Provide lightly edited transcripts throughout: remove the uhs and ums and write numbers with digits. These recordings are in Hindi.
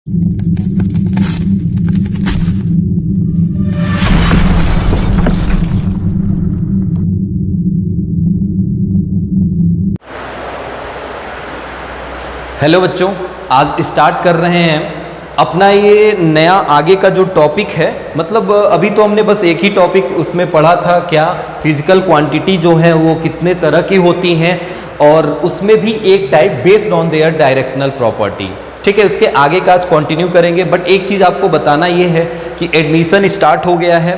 हेलो बच्चों, आज स्टार्ट कर रहे हैं अपना ये नया आगे का जो टॉपिक है। मतलब अभी तो हमने बस एक ही टॉपिक उसमें पढ़ा था, क्या फिजिकल क्वांटिटी जो है वो कितने तरह की होती हैं, और उसमें भी एक type based on their directional property. ठीक है, उसके आगे का आज कंटिन्यू करेंगे। बट एक चीज़ आपको बताना ये है कि एडमिशन स्टार्ट हो गया है।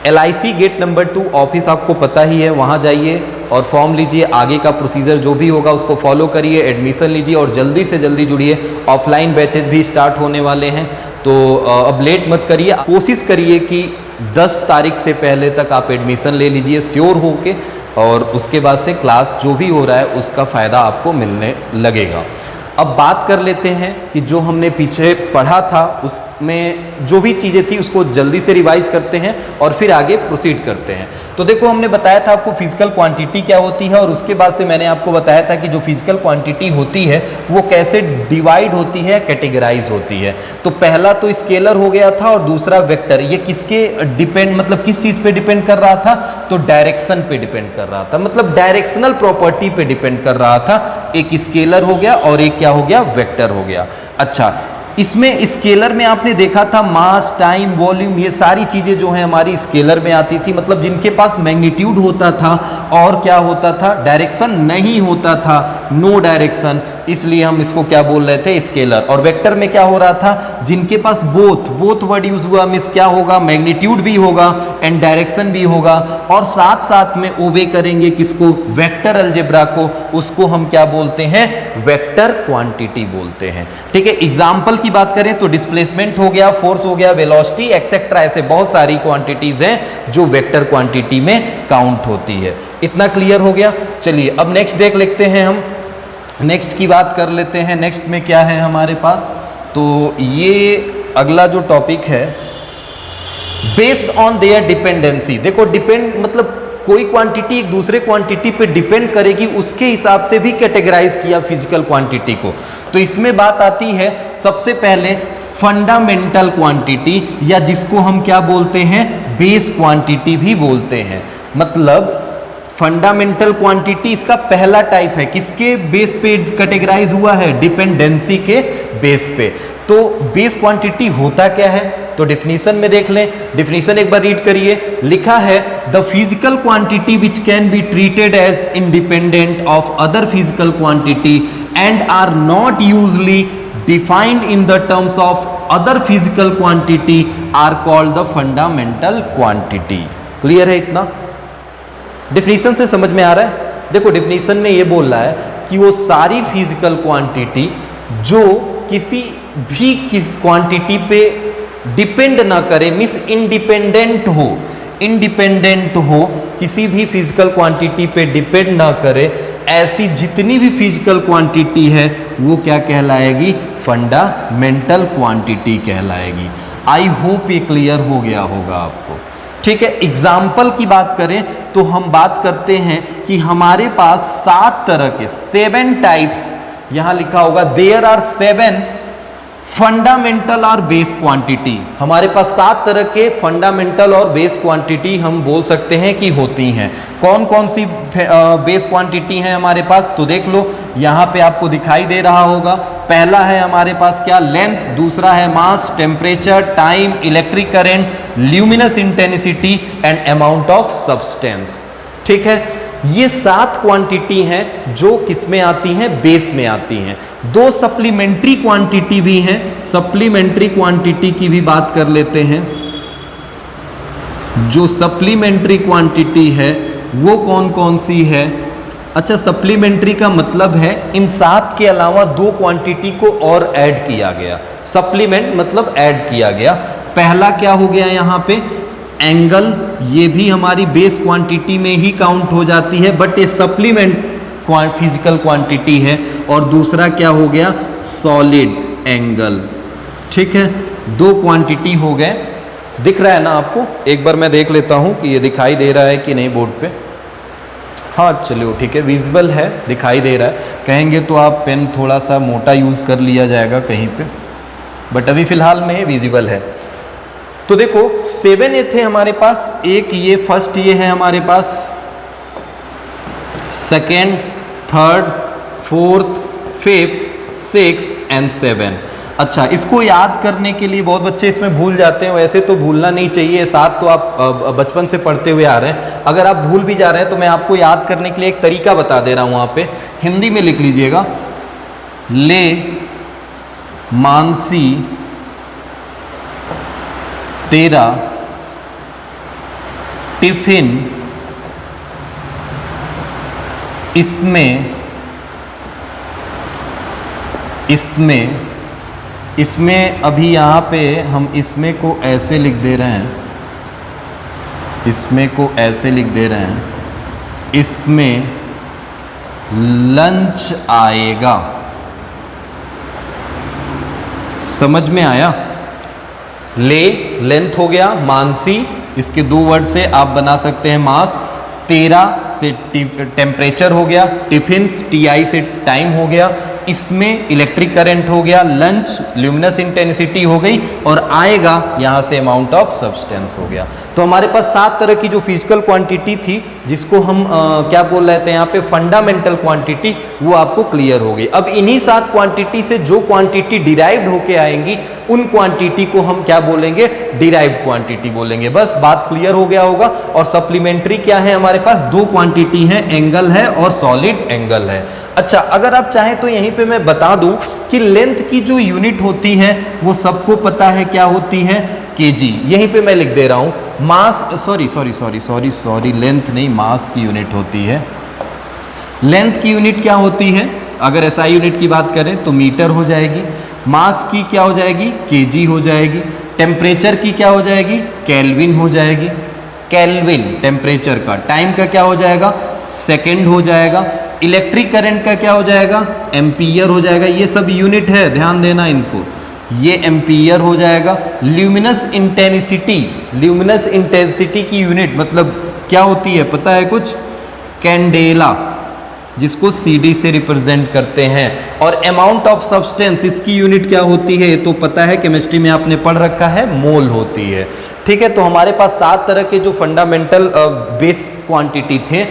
LIC गेट नंबर 2 ऑफिस आपको पता ही है, वहाँ जाइए और फॉर्म लीजिए। आगे का प्रोसीजर जो भी होगा उसको फॉलो करिए, एडमिशन लीजिए और जल्दी से जल्दी जुड़िए। ऑफलाइन बैचेज भी स्टार्ट होने वाले हैं, तो अब लेट मत करिए। कोशिश करिए कि 10 तारीख से पहले तक आप एडमिशन ले लीजिए श्योर हो के, और उसके बाद से क्लास जो भी हो रहा है उसका फ़ायदा आपको मिलने लगेगा। अब बात कर लेते हैं कि जो हमने पीछे पढ़ा था उसमें जो भी चीज़ें थी उसको जल्दी से रिवाइज करते हैं और फिर आगे प्रोसीड करते हैं। तो देखो, हमने बताया था आपको फिजिकल क्वांटिटी क्या होती है, और उसके बाद से मैंने आपको बताया था कि जो फिजिकल क्वांटिटी होती है वो कैसे डिवाइड होती है, कैटेगराइज होती है। तो पहला तो स्केलर हो गया था और दूसरा वेक्टर। ये किसके डिपेंड, मतलब किस चीज़ पे डिपेंड कर रहा था? तो डायरेक्शन पे डिपेंड कर रहा था, मतलब डायरेक्शनल प्रॉपर्टी पे डिपेंड कर रहा था। एक स्केलर हो गया और एक क्या हो गया? वेक्टर हो गया। अच्छा, इसमें स्केलर में आपने देखा था मास, टाइम, वॉल्यूम, ये सारी चीजें जो है हमारी स्केलर में आती थी, मतलब जिनके पास मैग्नीट्यूड होता था और क्या होता था? डायरेक्शन नहीं होता था, नो डायरेक्शन, इसलिए हम इसको क्या बोल रहे थे? स्केलर। और वेक्टर में क्या हो रहा था? जिनके पास बोथ वर्ड यूज हुआ, मिस क्या होगा? मैग्नीट्यूड भी होगा एंड डायरेक्शन भी होगा, और साथ साथ में ओबे करेंगे किसको? वेक्टर अलजेब्रा को। उसको हम क्या बोलते हैं? वेक्टर क्वांटिटी बोलते हैं। ठीक है, एग्जाम्पल की बात करें तो डिस्प्लेसमेंट हो गया, फोर्स हो गया, वेलोसिटी एक्सेट्रा, ऐसे बहुत सारी क्वांटिटीज हैं जो वेक्टर क्वांटिटी में काउंट होती है। इतना क्लियर हो गया? चलिए अब नेक्स्ट देख लेते हैं, हम नेक्स्ट की बात कर लेते हैं। नेक्स्ट में क्या है हमारे पास? तो ये अगला जो टॉपिक है, बेस्ड ऑन देयर डिपेंडेंसी। देखो, डिपेंड मतलब कोई क्वांटिटी एक दूसरे क्वांटिटी पे डिपेंड करेगी, उसके हिसाब से भी कैटेगराइज किया फिजिकल क्वांटिटी को। तो इसमें बात आती है सबसे पहले फंडामेंटल क्वांटिटी, या जिसको हम क्या बोलते हैं? बेस क्वांटिटी भी बोलते हैं। मतलब फंडामेंटल क्वांटिटी इसका पहला टाइप है, किसके बेस पे कैटेगराइज हुआ है? डिपेंडेंसी के बेस पे। तो बेस क्वांटिटी होता क्या है? तो डेफिनेशन में देख लें, डेफिनेशन एक बार रीड करिए। लिखा है, the physical quantity which can be treated as independent of other physical quantity and are not usually defined in the terms of other physical quantity are called the fundamental quantity. Clear है इतना? डेफिनेशन से समझ में आ रहा है? देखो, डेफिनेशन में ये बोल रहा है कि वो सारी फिजिकल क्वांटिटी जो किसी भी क्वांटिटी पे डिपेंड ना करे, मीन्स इंडिपेंडेंट हो, किसी भी फिजिकल क्वांटिटी पे डिपेंड ना करे, ऐसी जितनी भी फिजिकल क्वांटिटी है वो क्या कहलाएगी? फंडामेंटल क्वांटिटी कहलाएगी। आई होप ये क्लियर हो गया होगा आपको। ठीक है, एग्जाम्पल की बात करें तो हम बात करते हैं कि हमारे पास 7 तरह के 7 टाइप्स, यहां लिखा होगा देयर आर 7 फंडामेंटल और बेस क्वांटिटी। हमारे पास 7 तरह के फंडामेंटल और बेस क्वांटिटी हम बोल सकते हैं कि होती हैं। कौन कौन सी बेस क्वांटिटी हैं हमारे पास? तो देख लो, यहाँ पे आपको दिखाई दे रहा होगा। पहला है हमारे पास क्या? लेंथ। दूसरा है mass, temperature, time, electric current, luminous intensity and amount of substance. ठीक है, ये 7 क्वांटिटी हैं जो किस में आती हैं? बेस में आती हैं। 2 सप्लीमेंट्री क्वांटिटी भी हैं, सप्लीमेंट्री क्वांटिटी की भी बात कर लेते हैं। जो सप्लीमेंट्री क्वांटिटी है वो कौन कौन सी है? अच्छा, सप्लीमेंट्री का मतलब है इन 7 के अलावा 2 क्वांटिटी को और ऐड किया गया। सप्लीमेंट मतलब ऐड किया गया। पहला क्या हो गया यहाँ पे? एंगल, ये भी हमारी बेस क्वांटिटी में ही काउंट हो जाती है, बट ये सप्लीमेंट फिजिकल क्वांटिटी है। और दूसरा क्या हो गया? Solid angle. ठीक है, 2 क्वांटिटी हो गए। दिख रहा है ना आपको? एक बार मैं देख लेता हूं कि ये दिखाई दे रहा है कि नहीं बोर्ड पे। हाँ चलो ठीक है, विजिबल है, दिखाई दे रहा है। कहेंगे तो आप पेन थोड़ा सा मोटा यूज़ कर लिया जाएगा कहीं पे, बट अभी फ़िलहाल में विजिबल है। तो देखो 7 ये थे हमारे पास, एक ये फर्स्ट ये है हमारे पास, second, third, fourth, fifth, 6 and 7। अच्छा, इसको याद करने के लिए बहुत बच्चे इसमें भूल जाते हैं, वैसे तो भूलना नहीं चाहिए, 7 तो आप बचपन से पढ़ते हुए आ रहे हैं। अगर आप भूल भी जा रहे हैं तो मैं आपको याद करने के लिए एक तरीका बता दे रहा हूं, वहां पे हिंदी में लिख लीजिएगा, ले मानसी तेरा टिफिन इसमें अभी यहाँ पे हम इसमें को ऐसे लिख दे रहे हैं, इसमें को ऐसे लिख दे रहे हैं, इसमें लंच आएगा। समझ में आया? ले लेंथ हो गया, मानसी इसके 2 वर्ड से आप बना सकते हैं मास, तेरा से टेम्परेचर हो गया, टिफिन TI से टाइम हो गया, इसमें इलेक्ट्रिक करंट हो गया, लंच ल्यूमिनस इंटेंसिटी हो गई, और आएगा यहाँ से अमाउंट ऑफ सब्सटेंस हो गया। तो हमारे पास 7 तरह की जो फिजिकल क्वांटिटी थी, जिसको हम क्या बोल रहे थे यहाँ पे, फंडामेंटल क्वांटिटी, वो आपको क्लियर हो गई। अब इन्हीं 7 क्वांटिटी से जो क्वांटिटी डिराइव्ड होके आएंगी, उन क्वांटिटी को हम क्या बोलेंगे, डिराइव्ड क्वांटिटी बोलेंगे। बस बात क्लियर हो गया होगा। और सप्लीमेंट्री क्या है हमारे पास, 2 क्वांटिटी है, एंगल है और सॉलिड एंगल है। अच्छा, अगर आप चाहें तो यहीं पे मैं बता दूं कि लेंथ की जो यूनिट होती है वो सबको पता है क्या होती है, केजी। यहीं पे मैं लिख दे रहा हूं, मास सॉरी लेंथ नहीं, मास की यूनिट होती है। लेंथ की यूनिट क्या होती है, अगर एसआई यूनिट की बात करें तो मीटर हो जाएगी, मास की क्या हो जाएगी, केजी हो जाएगी, टेम्परेचर की क्या हो जाएगी, केल्विन हो जाएगी, केल्विन टेम्परेचर का, टाइम का क्या हो जाएगा, सेकेंड हो जाएगा, इलेक्ट्रिक करंट का क्या हो जाएगा, एम्पियर हो जाएगा। ये सब यूनिट है, ध्यान देना इनको, ये एम्पियर हो जाएगा। ल्यूमिनस इंटेंसिटी की यूनिट मतलब क्या होती है पता है कुछ, कैंडेला, जिसको CD से रिप्रेजेंट करते हैं। और अमाउंट ऑफ सब्सटेंस, इसकी यूनिट क्या होती है, ये तो पता है, केमिस्ट्री में आपने पढ़ रखा है, मोल होती है। ठीक है, तो हमारे पास 7 तरह के जो फंडामेंटल बेस क्वांटिटी थे,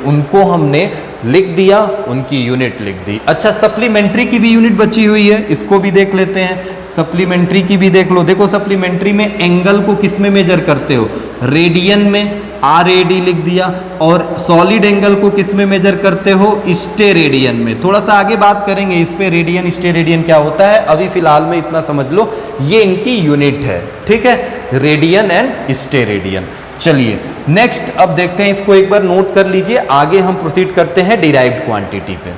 उनको हमने लिख दिया, उनकी यूनिट लिख दी। अच्छा, सप्लीमेंट्री की भी यूनिट बची हुई है, इसको भी देख लेते हैं। सप्लीमेंट्री की भी देख लो। देखो सप्लीमेंट्री में एंगल को किस में मेजर करते हो, रेडियन में, RAD लिख दिया। और सॉलिड एंगल को किस में मेजर करते हो, स्टेरेडियन में। थोड़ा सा आगे बात करेंगे इस पे, रेडियन स्टेरेडियन क्या होता है, अभी फिलहाल में इतना समझ लो, ये इनकी यूनिट है। ठीक है, रेडियन एंड स्टेरेडियन। चलिए नेक्स्ट अब देखते हैं, इसको एक बार नोट कर लीजिए, आगे हम प्रोसीड करते हैं डिराइव्ड क्वांटिटी पे।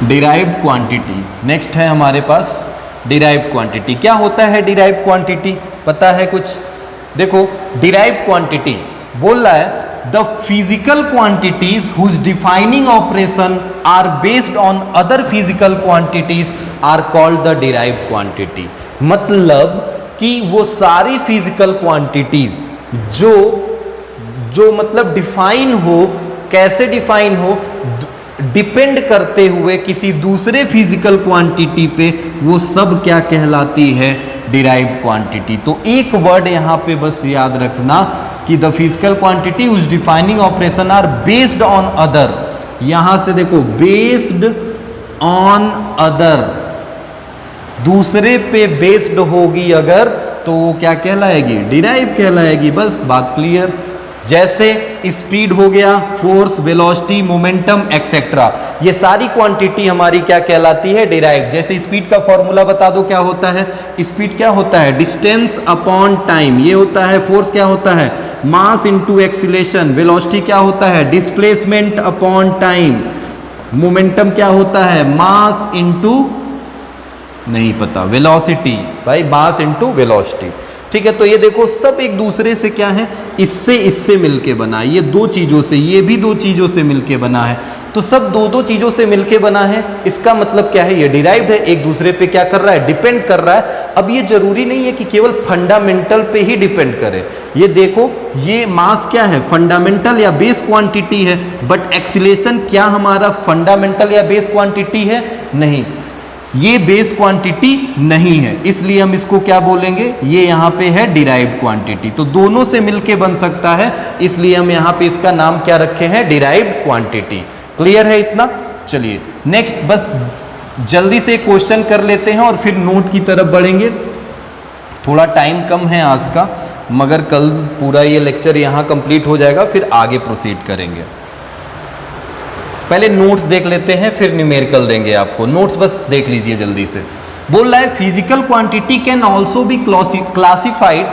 डिराइव्ड क्वांटिटी नेक्स्ट है हमारे पास। डिराइव्ड क्वांटिटी क्या होता है, डिराइव्ड क्वांटिटी पता है कुछ? देखो डिराइव्ड क्वांटिटी बोल रहा है, the physical quantities whose defining operation are based on other physical quantities are called the derived quantity. मतलब कि वो सारी फिजिकल क्वांटिटीज जो मतलब डिफाइन हो, कैसे डिफाइन हो, डिपेंड करते हुए किसी दूसरे फिजिकल क्वांटिटी पे, वो सब क्या कहलाती है, डिराइव्ड क्वांटिटी। तो एक वर्ड यहाँ पे बस याद रखना कि the physical quantity whose defining operation are based on other. यहां से देखो, बेस्ड ऑन अदर, दूसरे पे बेस्ड होगी अगर, तो वो क्या कहलाएगी, डिराइव कहलाएगी। बस बात क्लियर। जैसे स्पीड हो गया, फोर्स, वेलोसिटी, मोमेंटम एक्सेट्रा, ये सारी क्वांटिटी हमारी क्या कहलाती है, डिराइव। जैसे स्पीड का फॉर्मूला बता दो क्या होता है, स्पीड क्या होता है, डिस्टेंस अपॉन टाइम, ये होता है। फोर्स क्या होता है, मास इनटू एक्सीलरेशन। वेलोसिटी क्या होता है, डिस्प्लेसमेंट अपॉन टाइम। मोमेंटम क्या होता है, मास इनटू, नहीं पता, वेलोसिटी, भाई मास इनटू वेलोसिटी। ठीक है, तो ये देखो सब एक दूसरे से क्या है, इससे मिलके बना है। ये 2 चीजों से, ये भी 2 चीजों से मिलके बना है। तो सब 2 चीजों से मिलके बना है, इसका मतलब क्या है, ये डिराइव्ड है, एक दूसरे पे क्या कर रहा है, डिपेंड कर रहा है। अब ये जरूरी नहीं है कि केवल फंडामेंटल पे ही डिपेंड करे। ये देखो, ये मास क्या है, फंडामेंटल या बेस क्वांटिटी है, बट एक्सीलरेशन क्या हमारा फंडामेंटल या बेस क्वांटिटी है? नहीं, ये बेस क्वांटिटी नहीं है, इसलिए हम इसको क्या बोलेंगे, ये यहाँ पे है डिराइव्ड क्वांटिटी। तो दोनों से मिलके बन सकता है, इसलिए हम यहाँ पे इसका नाम क्या रखे हैं, डिराइव्ड क्वांटिटी। क्लियर है इतना? चलिए नेक्स्ट, बस जल्दी से क्वेश्चन कर लेते हैं और फिर नोट की तरफ बढ़ेंगे। थोड़ा टाइम कम है आज का, मगर कल पूरा ये लेक्चर यहाँ कंप्लीट हो जाएगा, फिर आगे प्रोसीड करेंगे। पहले नोट्स देख लेते हैं, फिर न्यूमेरिकल देंगे आपको। नोट्स बस देख लीजिए जल्दी से। बोल रहा है physical quantity can also be classified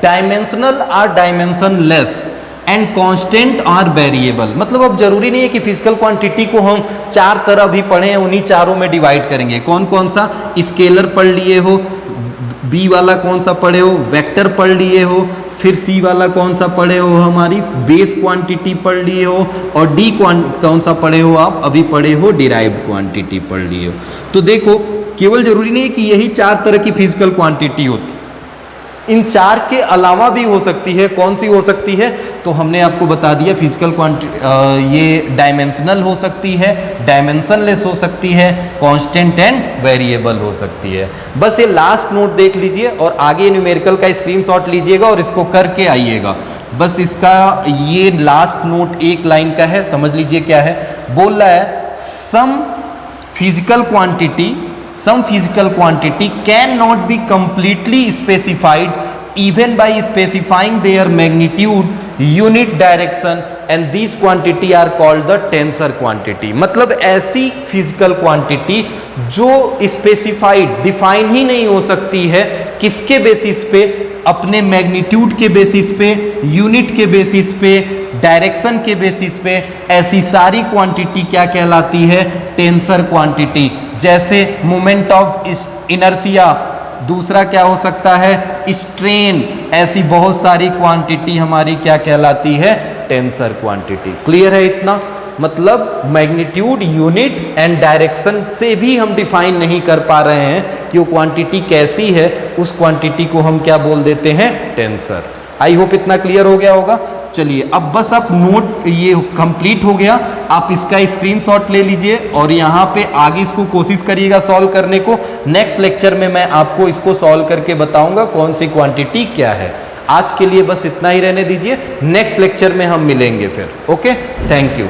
dimensional और डायमेंशनलेस एंड कांस्टेंट और वेरिएबल। मतलब अब जरूरी नहीं है कि फिजिकल क्वांटिटी को हम चार तरह भी पढ़े, उन्हीं चारों में डिवाइड करेंगे। कौन कौन सा? स्केलर पढ़ लिए हो, बी वाला कौन सा पढ़े हो, वेक्टर पढ़ लिए हो, फिर सी वाला कौन सा पढ़े हो, हमारी बेस क्वांटिटी पढ़ लिए हो, और डी कौन सा पढ़े हो, आप अभी पढ़े हो डिराइव्ड क्वांटिटी पढ़ लिए हो। तो देखो, केवल जरूरी नहीं है कि यही चार तरह की फिजिकल क्वांटिटी होती, इन चार के अलावा भी हो सकती है। कौन सी हो सकती है? तो हमने आपको बता दिया, फिजिकल क्वांटिटी ये डायमेंशनल हो सकती है, डायमेंशनलेस हो सकती है, कांस्टेंट एंड वेरिएबल हो सकती है। बस ये लास्ट नोट देख लीजिए और आगे न्यूमेरिकल का स्क्रीनशॉट लीजिएगा और इसको करके आइएगा। बस इसका ये लास्ट नोट एक लाइन का है, समझ लीजिए क्या है। बोल रहा है some physical quantity cannot be completely specified even by specifying their magnitude, unit, direction, and these quantity are called the tensor quantity। मतलब ऐसी फिजिकल क्वांटिटी जो स्पेसिफाइड, डिफाइन ही नहीं हो सकती है, किसके बेसिस पे? अपने मैग्नीट्यूड के बेसिस पे, यूनिट के बेसिस पे, डायरेक्शन के बेसिस पे। ऐसी सारी क्वांटिटी क्या कहलाती है? Tensor quantity. जैसे मोमेंट ऑफ इनर्शिया, दूसरा क्या हो सकता है? स्ट्रेन। ऐसी बहुत सारी क्वांटिटी हमारी क्या कहलाती है? Tensor quantity. क्लियर है इतना? मतलब मैग्नीट्यूड, यूनिट एंड डायरेक्शन से भी हम डिफाइन नहीं कर पा रहे हैं कि वो क्वांटिटी कैसी है, उस क्वांटिटी को हम क्या बोल देते हैं? टेंसर। आई होप इतना क्लियर हो गया होगा। चलिए अब बस आप नोट, ये कंप्लीट हो गया, आप इसका स्क्रीनशॉट ले लीजिए और यहाँ पे आगे इसको कोशिश करिएगा सॉल्व करने को। नेक्स्ट लेक्चर में मैं आपको इसको सॉल्व करके बताऊंगा कौन सी क्वांटिटी क्या है। आज के लिए बस इतना ही रहने दीजिए, नेक्स्ट लेक्चर में हम मिलेंगे फिर। Okay, thank you.